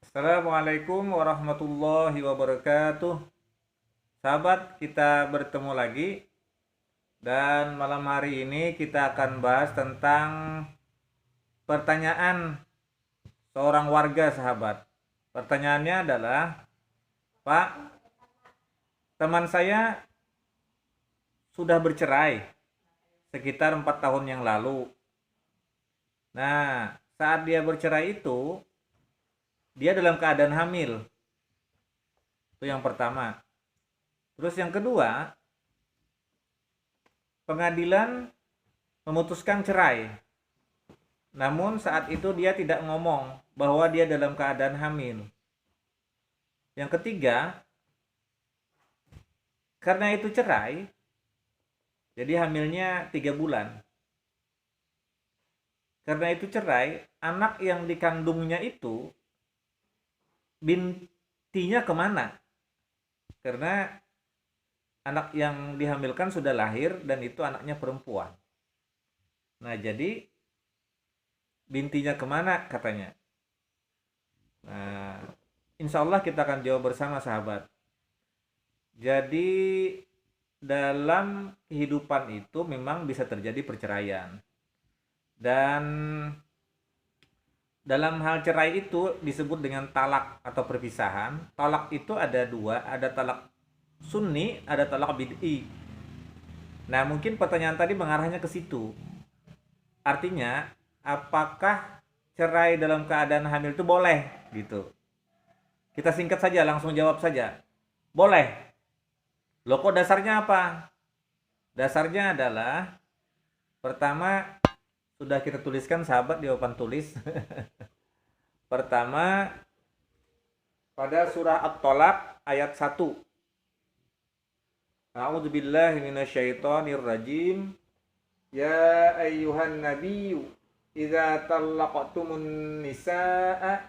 Assalamualaikum warahmatullahi wabarakatuh. Sahabat, kita bertemu lagi dan malam hari ini kita akan bahas tentang pertanyaan seorang warga, sahabat. Pertanyaannya adalah, Pak, teman saya sudah bercerai sekitar 4 tahun yang lalu. Nah, saat dia bercerai itu, dia dalam keadaan hamil. Itu yang pertama. Terus yang kedua, pengadilan memutuskan cerai. Namun saat itu dia tidak ngomong bahwa dia dalam keadaan hamil. Yang ketiga, karena itu cerai, jadi hamilnya 3 bulan. Karena itu cerai, anak yang dikandungnya itu bintinya kemana? Karena anak yang dihamilkan sudah lahir dan itu anaknya perempuan. Nah, jadi bintinya kemana katanya? Nah, insya Allah kita akan jawab bersama, sahabat. Jadi dalam kehidupan itu memang bisa terjadi perceraian. Dan dalam hal cerai itu disebut dengan talak atau perpisahan. Talak itu ada dua, ada talak sunni, ada talak bid'i. Nah, mungkin pertanyaan tadi mengarahnya ke situ. Artinya, apakah cerai dalam keadaan hamil itu boleh gitu? Kita singkat saja, langsung jawab saja. Boleh. Loh, kok dasarnya apa? Dasarnya adalah pertama, sudah kita tuliskan, sahabat, di papan tulis. Pertama, pada surah At-Tolak ayat 1. A'udzubillahi minasyaitonirrajim. Ya ayyuhan nabiyyu idza talaqtumun nisaa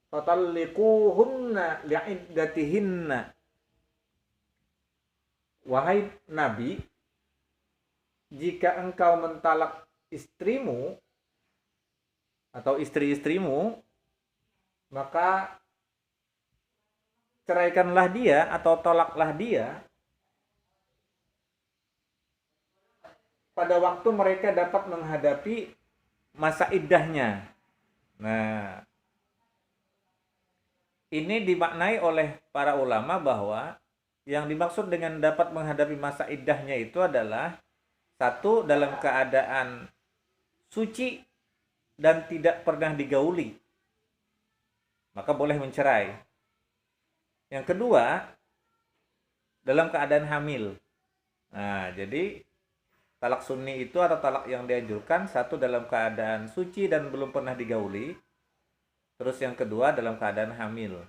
fatalliquhunna li'iddatihinna. Wahai nabi, jika engkau mentalak istrimu atau istri-istrimu, maka ceraikanlah dia atau tolaklah dia pada waktu mereka dapat menghadapi masa iddahnya. Nah, ini dimaknai oleh para ulama bahwa yang dimaksud dengan dapat menghadapi masa iddahnya itu adalah satu, dalam keadaan suci dan tidak pernah digauli, maka boleh mencerai. Yang kedua, dalam keadaan hamil. Nah, jadi talak sunni itu atau talak yang dianjurkan, satu dalam keadaan suci dan belum pernah digauli. Terus yang kedua dalam keadaan hamil.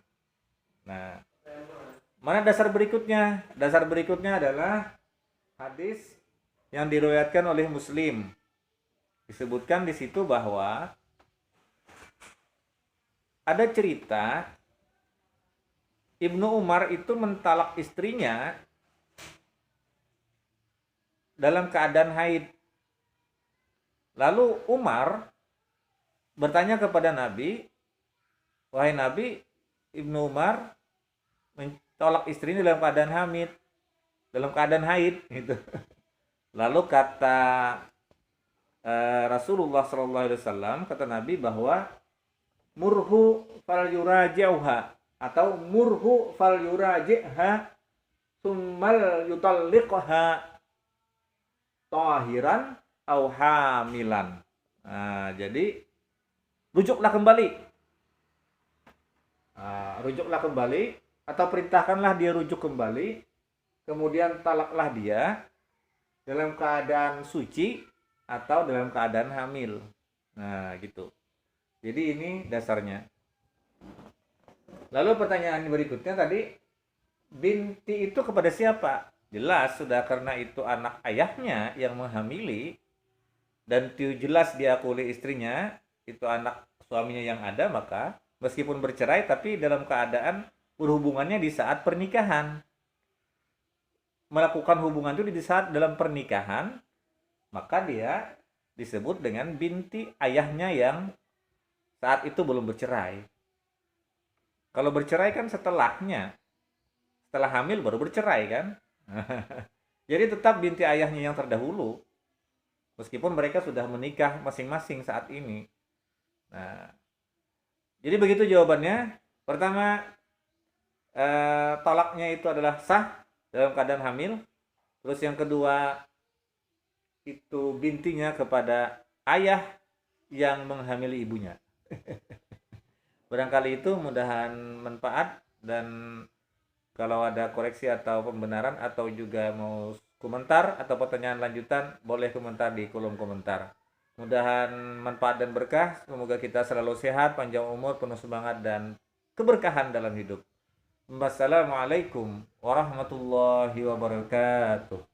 Nah, mana dasar berikutnya? Dasar berikutnya adalah hadis yang diriwayatkan oleh Muslim. Disebutkan di situ bahwa ada cerita Ibnu Umar itu mentalak istrinya dalam keadaan haid. Lalu Umar bertanya kepada Nabi, wahai Nabi, Ibnu Umar mentolak istrinya dalam keadaan hamid, dalam keadaan haid gitu. Lalu kata Rasulullah SAW, kata Nabi bahwa murhu fal yuraji'uha atau murhu fal yuraji'ha summal yutalliqha tahiran au hamilan. Nah, jadi rujuklah kembali. Rujuklah kembali atau perintahkanlah dia rujuk kembali, kemudian talaklah dia dalam keadaan suci atau dalam keadaan hamil. Nah, gitu. Jadi ini dasarnya. Lalu pertanyaan berikutnya tadi, binti itu kepada siapa? Jelas sudah, karena itu anak ayahnya yang menghamili dan itu jelas diakui oleh istrinya, itu anak suaminya yang ada, maka meskipun bercerai tapi dalam keadaan berhubungannya di saat pernikahan. Melakukan hubungan itu di saat dalam pernikahan, maka dia disebut dengan binti ayahnya yang saat itu belum bercerai. Kalau bercerai kan setelahnya, setelah hamil baru bercerai kan. Jadi tetap binti ayahnya yang terdahulu, meskipun mereka sudah menikah masing-masing saat ini. Nah, jadi begitu jawabannya. Pertama, tolaknya itu adalah sah dalam keadaan hamil. Terus yang kedua, itu bintinya kepada ayah yang menghamili ibunya. Barangkali itu mudahan manfaat, dan kalau ada koreksi atau pembenaran atau juga mau komentar atau pertanyaan lanjutan, boleh komentar di kolom komentar. Mudahan manfaat dan berkah. Semoga kita selalu sehat, panjang umur, penuh semangat dan keberkahan dalam hidup. Wassalamualaikum warahmatullahi wabarakatuh.